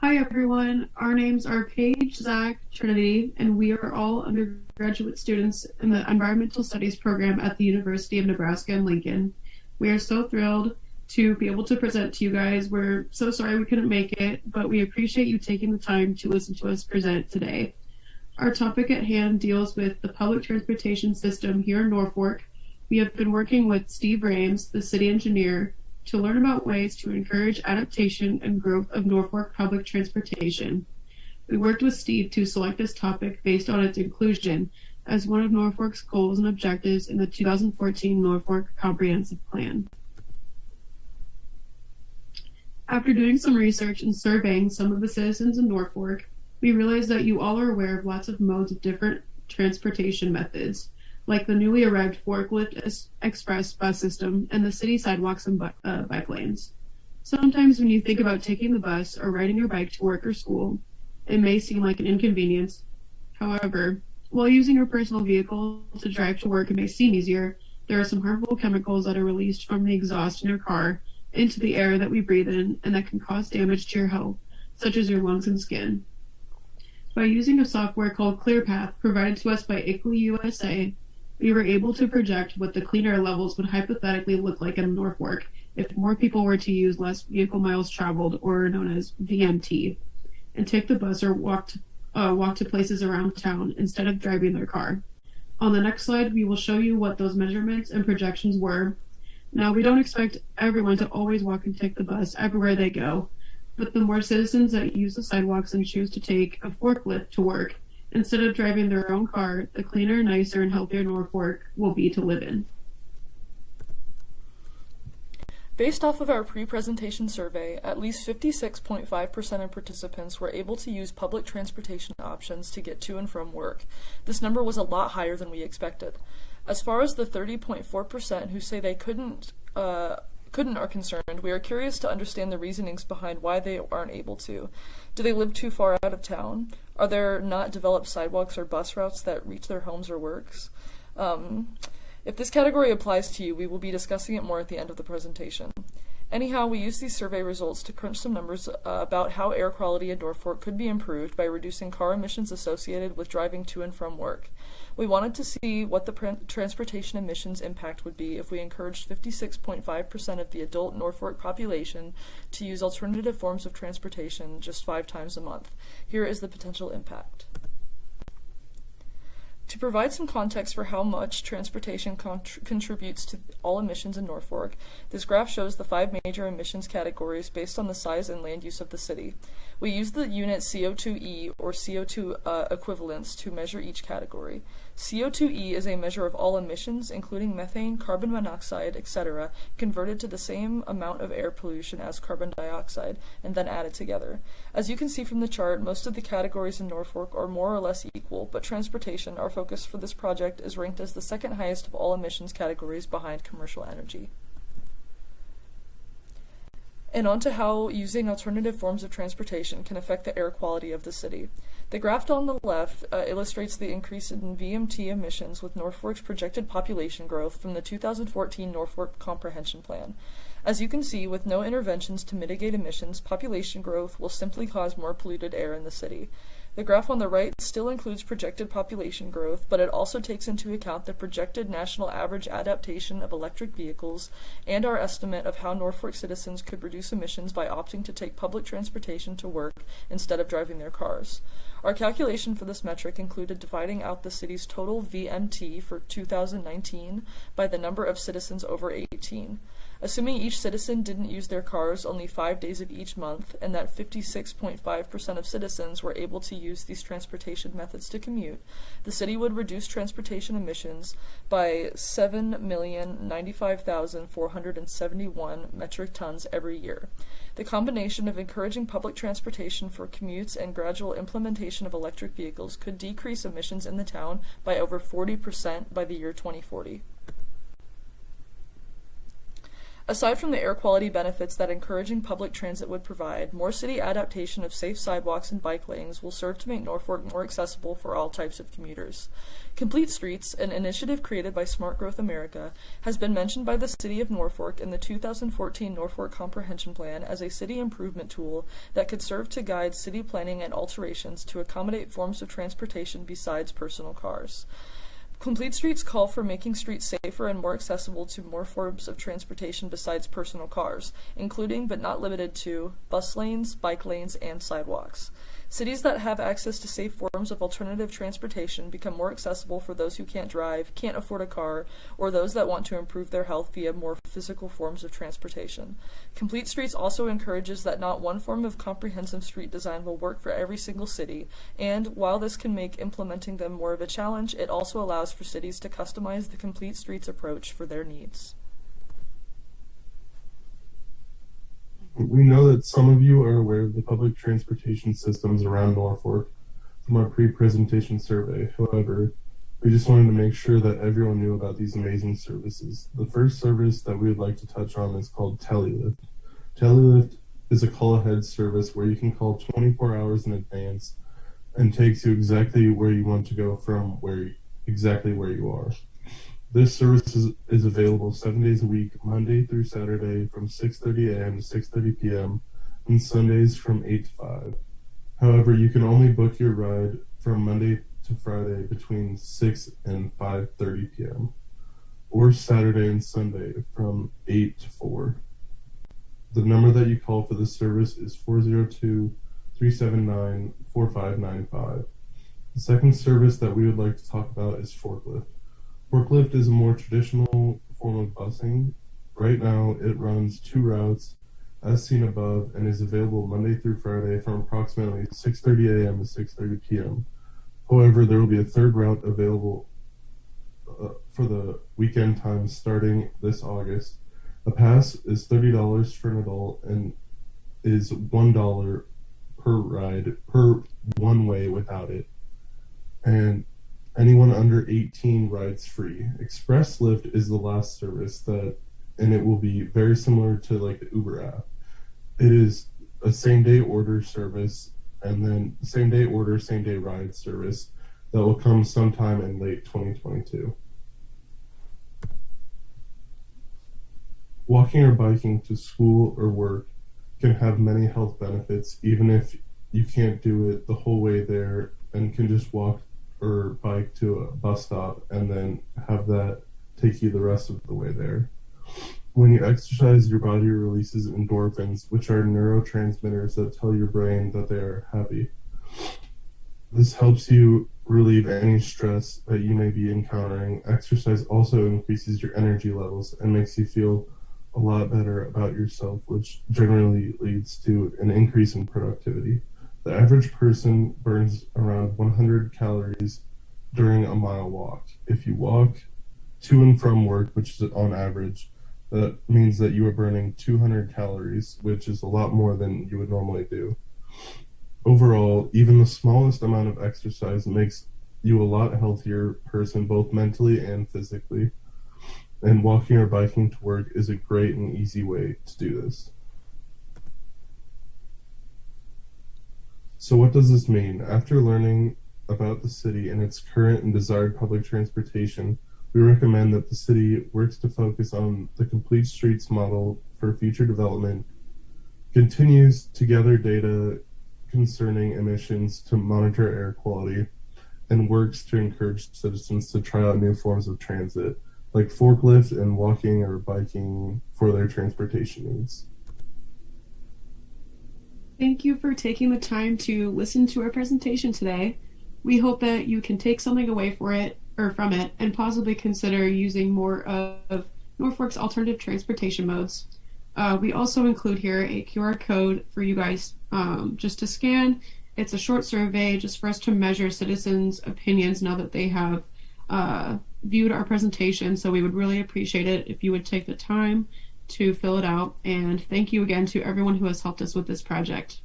Hi everyone, our names are Paige, Zach, Trinity, and we are all undergraduate students in the Environmental Studies program at the University of Nebraska in Lincoln. We are so thrilled to be able to present to you guys. We're so sorry we couldn't make it, but we appreciate you taking the time to listen to us present today. Our topic at hand deals with the public transportation system here in Norfolk. We have been working with Steve Rames, the city engineer, to learn about ways to encourage adaptation and growth of Norfolk public transportation. We worked with Steve to select this topic based on its inclusion as one of Norfolk's goals and objectives in the 2014 Norfolk Comprehensive Plan. After doing some research and surveying some of the citizens in Norfolk, we realized that you all are aware of lots of modes of different transportation methods, like the newly arrived forklift express bus system and the city sidewalks and bike lanes. Sometimes when you think about taking the bus or riding your bike to work or school, it may seem like an inconvenience. However, while using your personal vehicle to drive to work, it may seem easier. There are some harmful chemicals that are released from the exhaust in your car into the air that we breathe in and that can cause damage to your health, such as your lungs and skin. By using a software called ClearPath provided to us by ICLEI USA, we were able to project what the clean air levels would hypothetically look like in Norfolk if more people were to use less vehicle miles traveled, or known as VMT, and take the bus or walk to places around town instead of driving their car. On the next slide, we will show you what those measurements and projections were. Now, we don't expect everyone to always walk and take the bus everywhere they go, but the more citizens that use the sidewalks and choose to take a forklift to work instead of driving their own car, the cleaner, nicer, and healthier Norfolk will be to live in. Based off of our pre-presentation survey, at least 56.5% of participants were able to use public transportation options to get to and from work. This number was a lot higher than we expected. As far as the 30.4% who say they couldn't are concerned, we are curious to understand the reasonings behind why they aren't able to. Do they live too far out of town? Are there not developed sidewalks or bus routes that reach their homes or works? If this category applies to you, we will be discussing it more at the end of the presentation. Anyhow, we used these survey results to crunch some numbers about how air quality in Norfolk could be improved by reducing car emissions associated with driving to and from work. We wanted to see what the transportation emissions impact would be if we encouraged 56.5% of the adult Norfolk population to use alternative forms of transportation just 5 times a month. Here is the potential impact. To provide some context for how much transportation contributes to all emissions in Norfolk, this graph shows the 5 major emissions categories based on the size and land use of the city. We use the unit CO2e, or CO2 equivalents, to measure each category. CO2e is a measure of all emissions, including methane, carbon monoxide, etc., converted to the same amount of air pollution as carbon dioxide, and then added together. As you can see from the chart, most of the categories in Norfolk are more or less equal, but transportation, our focus for this project, is ranked as the second highest of all emissions categories behind commercial energy. And on to how using alternative forms of transportation can affect the air quality of the city. The graph on the left illustrates the increase in VMT emissions with Norfolk's projected population growth from the 2014 Norfolk Comprehension Plan. As you can see, with no interventions to mitigate emissions, population growth will simply cause more polluted air in the city. The graph on the right still includes projected population growth, but it also takes into account the projected national average adaptation of electric vehicles and our estimate of how Norfolk citizens could reduce emissions by opting to take public transportation to work instead of driving their cars. Our calculation for this metric included dividing out the city's total VMT for 2019 by the number of citizens over 18. Assuming each citizen didn't use their cars only 5 days of each month, and that 56.5% of citizens were able to use these transportation methods to commute, the city would reduce transportation emissions by 7,095,471 metric tons every year. The combination of encouraging public transportation for commutes and gradual implementation of electric vehicles could decrease emissions in the town by over 40% by the year 2040. Aside from the air quality benefits that encouraging public transit would provide, more city adaptation of safe sidewalks and bike lanes will serve to make Norfolk more accessible for all types of commuters. Complete Streets, an initiative created by Smart Growth America, has been mentioned by the City of Norfolk in the 2014 Norfolk Comprehension Plan as a city improvement tool that could serve to guide city planning and alterations to accommodate forms of transportation besides personal cars. Complete Streets call for making streets safer and more accessible to more forms of transportation besides personal cars, including but not limited to bus lanes, bike lanes, and sidewalks. Cities that have access to safe forms of alternative transportation become more accessible for those who can't drive, can't afford a car, or those that want to improve their health via more physical forms of transportation. Complete Streets also encourages that not one form of comprehensive street design will work for every single city, and while this can make implementing them more of a challenge, it also allows for cities to customize the Complete Streets approach for their needs. We know that some of you are aware of the public transportation systems around Norfolk from our pre-presentation survey. However, we just wanted to make sure that everyone knew about these amazing services. The first service that we would like to touch on is called Telelift. Telelift is a call-ahead service where you can call 24 hours in advance and takes you exactly where you want to go from exactly where you are. This service is available 7 days a week, Monday through Saturday from 6:30 a.m. to 6:30 p.m. and Sundays from 8 to 5. However, you can only book your ride from Monday to Friday between 6 and 5:30 p.m. or Saturday and Sunday from 8 to 4. The number that you call for this service is 402-379-4595. The second service that we would like to talk about is Forklift. Forklift is a more traditional form of busing. Right now, it runs 2 routes, as seen above, and is available Monday through Friday from approximately 6:30 a.m. to 6:30 p.m. However, there will be a third route available for the weekend times starting this August. A pass is $30 for an adult and is $1 per ride per one way without it. And anyone under 18 rides free. Express Lift is the last service and it will be very similar to like the Uber app. It is a same-day order service and then same-day order, same-day ride service that will come sometime in late 2022. Walking or biking to school or work can have many health benefits, even if you can't do it the whole way there and can just walk or bike to a bus stop and then have that take you the rest of the way there. When you exercise, your body releases endorphins, which are neurotransmitters that tell your brain that they are happy. This helps you relieve any stress that you may be encountering. Exercise also increases your energy levels and makes you feel a lot better about yourself, which generally leads to an increase in productivity. The average person burns around 100 calories during a mile walk. If you walk to and from work, which is on average, that means that you are burning 200 calories, which is a lot more than you would normally do. Overall, even the smallest amount of exercise makes you a lot healthier person, both mentally and physically. And walking or biking to work is a great and easy way to do this. So what does this mean? After learning about the city and its current and desired public transportation, we recommend that the city works to focus on the Complete Streets model for future development, continues to gather data concerning emissions to monitor air quality, and works to encourage citizens to try out new forms of transit, like forklift and walking or biking for their transportation needs. Thank you for taking the time to listen to our presentation today. We hope that you can take something away from it and possibly consider using more of Norfolk's alternative transportation modes. We also include here a QR code for you guys just to scan. It's a short survey just for us to measure citizens' opinions now that they have viewed our presentation. So we would really appreciate it if you would take the time to fill it out. And thank you again to everyone who has helped us with this project.